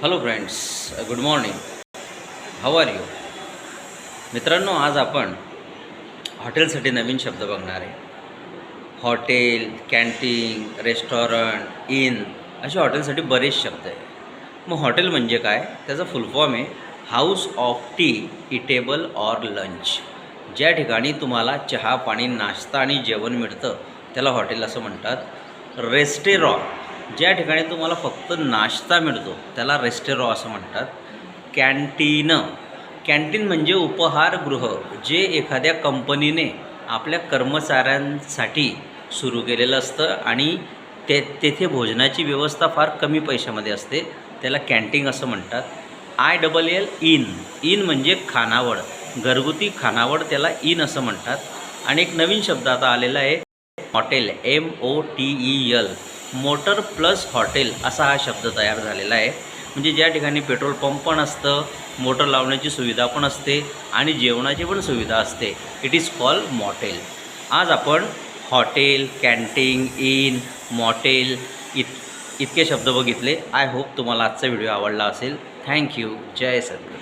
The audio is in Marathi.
Hello friends, good morning. How are you? मित्रांनो, आज आपण हॉटेलसाठी नवीन शब्द बघणार आहे. हॉटेल, कॅन्टीन, रेस्टॉरंट, इन असे हॉटेलसाठी बरेच शब्द आहे. मग हॉटेल म्हणजे काय? त्याचा फुल फॉर्म आहे house of T, edible or lunch. ज्या ठिकाणी तुम्हाला चहा, पाणी, नाश्ता आणि जेवण मिळतं त्याला हॉटेल असं म्हणतात. रेस्टेरॉ, ज्या ठिकाणी तुम्हाला फक्त नाश्ता मिळतो त्याला रेस्टेरॉ असं म्हणतात. कॅन्टीन, कॅन्टीन म्हणजे उपहारगृह जे एखाद्या कंपनीने आपल्या कर्मचाऱ्यांसाठी सुरू केलेलं असतं आणि तेथे भोजनाची व्यवस्था फार कमी पैशामध्ये असते, त्याला कॅन्टीन असं म्हणतात. ILL इन, इन म्हणजे खानावळ, घरगुती खानावळ, त्याला इन असं म्हणतात. आणि एक नवीन शब्द आता आलेला आहे hotel, MOTEL, motor plus hotel असा हा शब्द तयार झालेला आहे. म्हणजे ज्या ठिकाणी पेट्रोल पंप पण असतं, मोटर लावण्याची सुविधा पण असते आणि जेवणाची पण सुविधा असते. It is called motel. आज आपण हॉटेल, कॅन्टीन, इन, मॉटेल इतके शब्द बघितले. आय होप तुम्हाला आजचा व्हिडिओ आवडला असेल. थँक्यू. जय सद्गुरू.